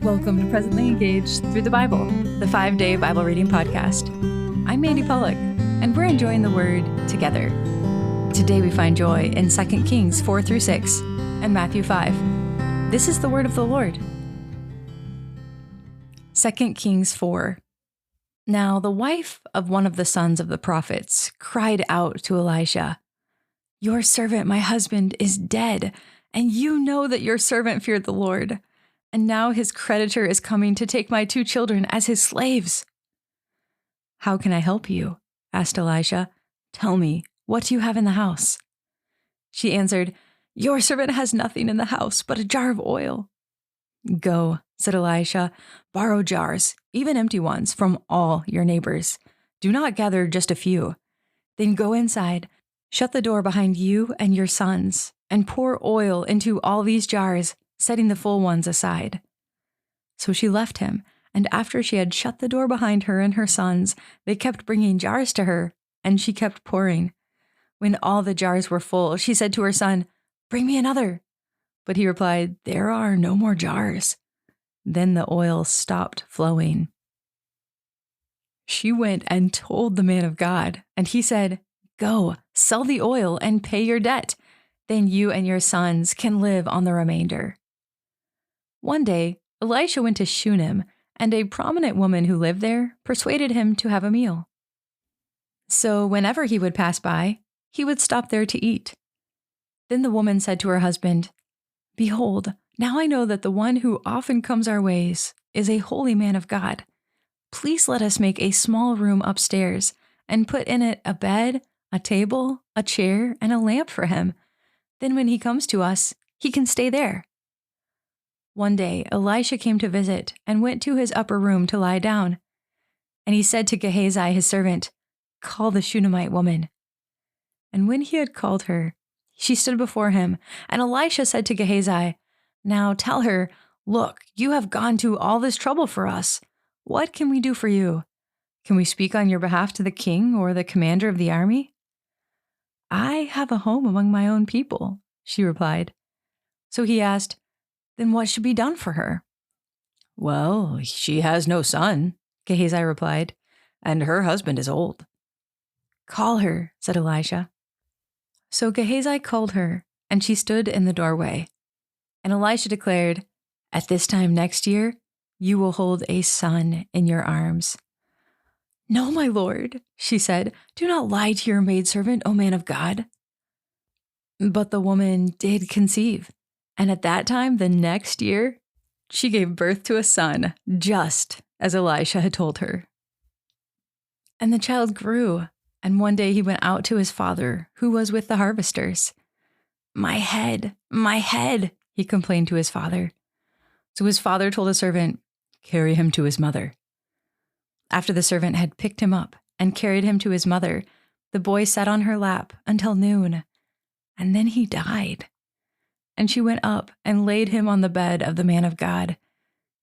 Welcome to Presently Engaged Through the Bible, the 5-day Bible reading podcast. I'm Mandy Pallock, and we're enjoying the Word together. Today we find joy in 2 Kings 4-6 and Matthew 5. This is the word of the Lord. 2 Kings 4. Now the wife of one of the sons of the prophets cried out to Elisha, "Your servant, my husband, is dead, and you know that your servant feared the Lord. And now his creditor is coming to take my 2 children as his slaves." "How can I help you?" asked Elisha. "Tell me, what do you have in the house?" She answered, "Your servant has nothing in the house but a jar of oil." "Go," said Elisha, "borrow jars, even empty ones, from all your neighbors. Do not gather just a few. Then go inside, shut the door behind you and your sons, and pour oil into all these jars, setting the full ones aside." So she left him, and after she had shut the door behind her and her sons, they kept bringing jars to her, and she kept pouring. When all the jars were full, she said to her son, "Bring me another." But he replied, "There are no more jars." Then the oil stopped flowing. She went and told the man of God, and he said, "Go, sell the oil and pay your debt. Then you and your sons can live on the remainder." One day, Elisha went to Shunem, and a prominent woman who lived there persuaded him to have a meal. So whenever he would pass by, he would stop there to eat. Then the woman said to her husband, "Behold, now I know that the one who often comes our ways is a holy man of God. Please let us make a small room upstairs and put in it a bed, a table, a chair, and a lamp for him. Then when he comes to us, he can stay there." One day, Elisha came to visit and went to his upper room to lie down. And he said to Gehazi, his servant, "Call the Shunammite woman." And when he had called her, she stood before him. And Elisha said to Gehazi, "Now tell her, 'Look, you have gone to all this trouble for us. What can we do for you? Can we speak on your behalf to the king or the commander of the army?" "I have a home among my own people," she replied. So he asked, "Then what should be done for her?" "Well, she has no son," Gehazi replied, "and her husband is old." "Call her," said Elisha. So Gehazi called her, and she stood in the doorway. And Elisha declared, "At this time next year, you will hold a son in your arms." "No, my lord," she said, "do not lie to your maidservant, O man of God." But the woman did conceive. And at that time, the next year, she gave birth to a son, just as Elisha had told her. And the child grew, and one day he went out to his father, who was with the harvesters. My head," he complained to his father. So his father told a servant, "Carry him to his mother." After the servant had picked him up and carried him to his mother, the boy sat on her lap until noon, and then he died. And she went up and laid him on the bed of the man of God.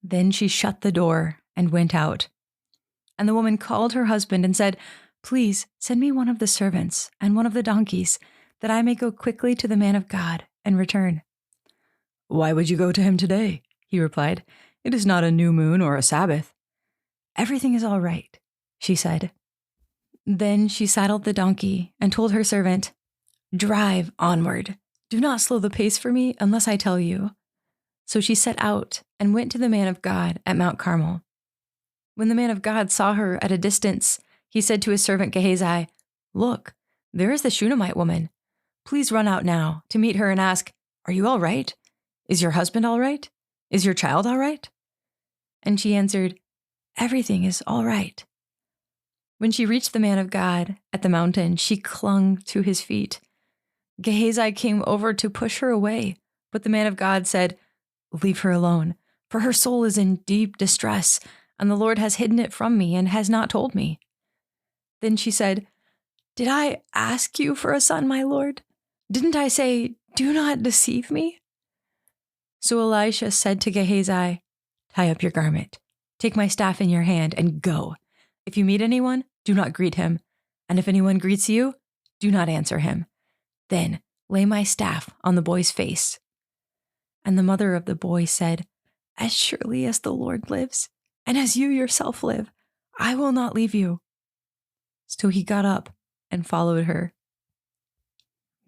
Then she shut the door and went out. And the woman called her husband and said, "Please send me one of the servants and one of the donkeys, that I may go quickly to the man of God and return." "Why would you go to him today?" he replied. "It is not a new moon or a Sabbath." "Everything is all right," she said. Then she saddled the donkey and told her servant, "Drive onward. Do not slow the pace for me unless I tell you." So she set out and went to the man of God at Mount Carmel. When the man of God saw her at a distance, he said to his servant Gehazi, "Look, there is the Shunammite woman. Please run out now to meet her and ask, 'Are you all right? Is your husband all right? Is your child all right?'" And she answered, "Everything is all right." When she reached the man of God at the mountain, she clung to his feet. Gehazi came over to push her away, but the man of God said, "Leave her alone, for her soul is in deep distress, and the Lord has hidden it from me and has not told me." Then she said, "Did I ask you for a son, my lord? Didn't I say, 'Do not deceive me'?" So Elisha said to Gehazi, "Tie up your garment, take my staff in your hand, and go. If you meet anyone, do not greet him, and if anyone greets you, do not answer him. Then lay my staff on the boy's face." And the mother of the boy said, "As surely as the Lord lives, and as you yourself live, I will not leave you." So he got up and followed her.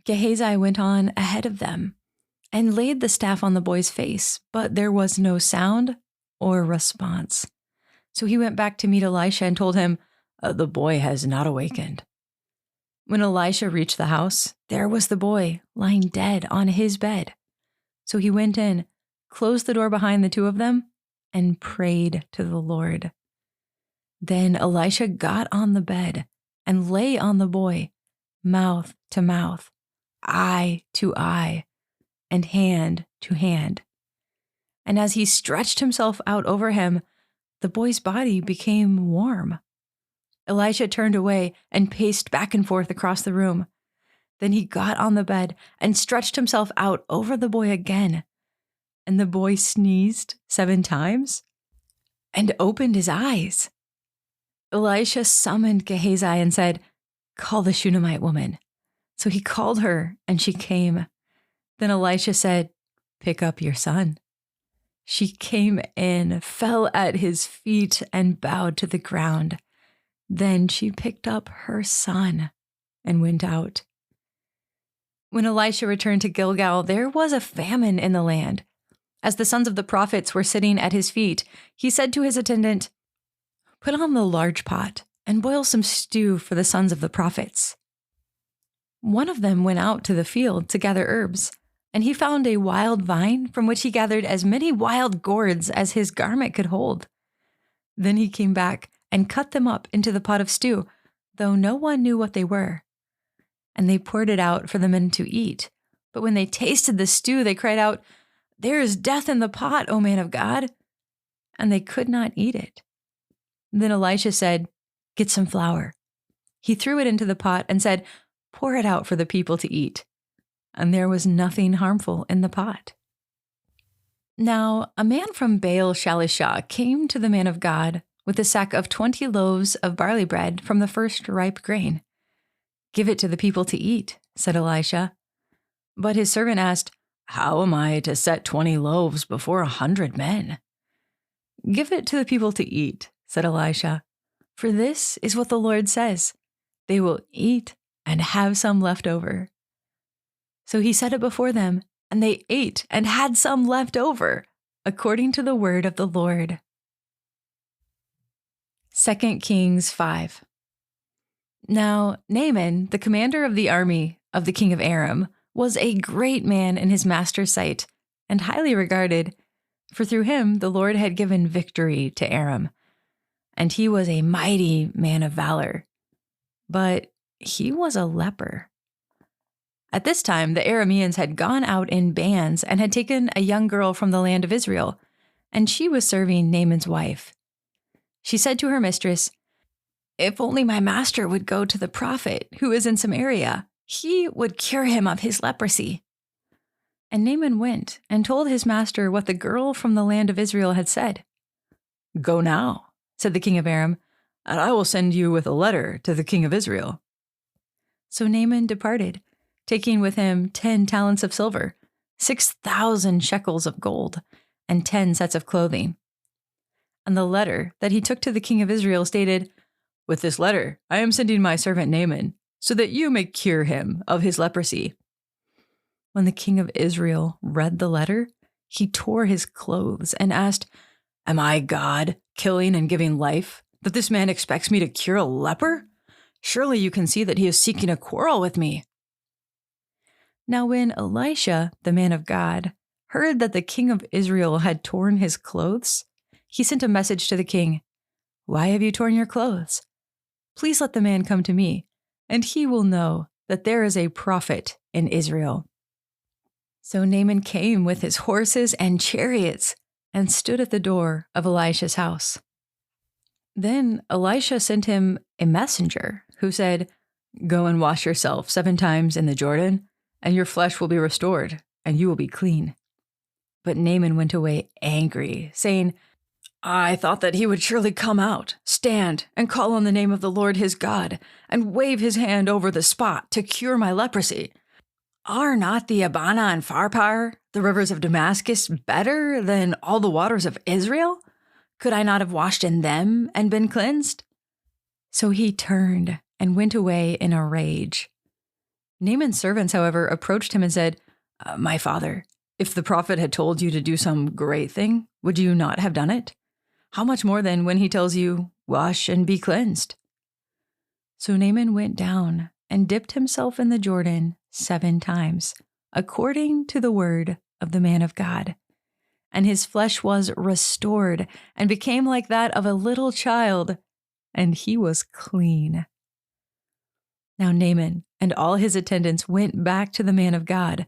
Gehazi went on ahead of them and laid the staff on the boy's face, but there was no sound or response. So he went back to meet Elisha and told him, "The boy has not awakened." When Elisha reached the house, there was the boy lying dead on his bed. So he went in, closed the door behind the two of them, and prayed to the Lord. Then Elisha got on the bed and lay on the boy, mouth to mouth, eye to eye, and hand to hand. And as he stretched himself out over him, the boy's body became warm. Elisha turned away and paced back and forth across the room. Then he got on the bed and stretched himself out over the boy again. And the boy sneezed 7 times and opened his eyes. Elisha summoned Gehazi and said, "Call the Shunammite woman." So he called her, and she came. Then Elisha said, "Pick up your son." She came in, fell at his feet, and bowed to the ground. Then she picked up her son and went out. When Elisha returned to Gilgal, there was a famine in the land. As the sons of the prophets were sitting at his feet, he said to his attendant, "Put on the large pot and boil some stew for the sons of the prophets." One of them went out to the field to gather herbs, and he found a wild vine from which he gathered as many wild gourds as his garment could hold. Then he came back and cut them up into the pot of stew, though no one knew what they were. And they poured it out for the men to eat. But when they tasted the stew, they cried out, "There is death in the pot, O man of God!" And they could not eat it. Then Elisha said, "Get some flour." He threw it into the pot and said, "Pour it out for the people to eat." And there was nothing harmful in the pot. Now, a man from Baal Shalishah came to the man of God with a sack of 20 loaves of barley bread from the first ripe grain. "Give it to the people to eat," said Elisha. But his servant asked, "How am I to set 20 loaves before 100 men?" "Give it to the people to eat," said Elisha. "For this is what the Lord says, they will eat and have some left over." So he set it before them, and they ate and had some left over, according to the word of the Lord. 2 Kings 5. Now Naaman, the commander of the army of the king of Aram, was a great man in his master's sight and highly regarded, for through him the Lord had given victory to Aram, and he was a mighty man of valor. But he was a leper. At this time, the Arameans had gone out in bands and had taken a young girl from the land of Israel, and she was serving Naaman's wife. She said to her mistress, "If only my master would go to the prophet who is in Samaria, he would cure him of his leprosy." And Naaman went and told his master what the girl from the land of Israel had said. "Go now," said the king of Aram, "and I will send you with a letter to the king of Israel." So Naaman departed, taking with him 10 talents of silver, 6,000 shekels of gold, and 10 sets of clothing. And the letter that he took to the king of Israel stated, "With this letter I am sending my servant Naaman, so that you may cure him of his leprosy." When the king of Israel read the letter, he tore his clothes and asked, "Am I God, killing and giving life, that this man expects me to cure a leper? Surely you can see that he is seeking a quarrel with me." Now when Elisha, the man of God, heard that the king of Israel had torn his clothes, he sent a message to the king, "Why have you torn your clothes? Please let the man come to me, and he will know that there is a prophet in Israel." So Naaman came with his horses and chariots and stood at the door of Elisha's house. Then Elisha sent him a messenger who said, "Go and wash yourself 7 times in the Jordan, and your flesh will be restored, and you will be clean." But Naaman went away angry, saying, "I thought that he would surely come out, stand, and call on the name of the Lord his God, and wave his hand over the spot to cure my leprosy. Are not the Abana and Pharpar, the rivers of Damascus better than all the waters of Israel? Could I not have washed in them and been cleansed?" So he turned and went away in a rage. Naaman's servants, however, approached him and said, "My father, if the prophet had told you to do some great thing, would you not have done it? How much more then when he tells you, 'Wash and be cleansed'?" So Naaman went down and dipped himself in the Jordan 7 times, according to the word of the man of God. And his flesh was restored and became like that of a little child, and he was clean. Now Naaman and all his attendants went back to the man of God,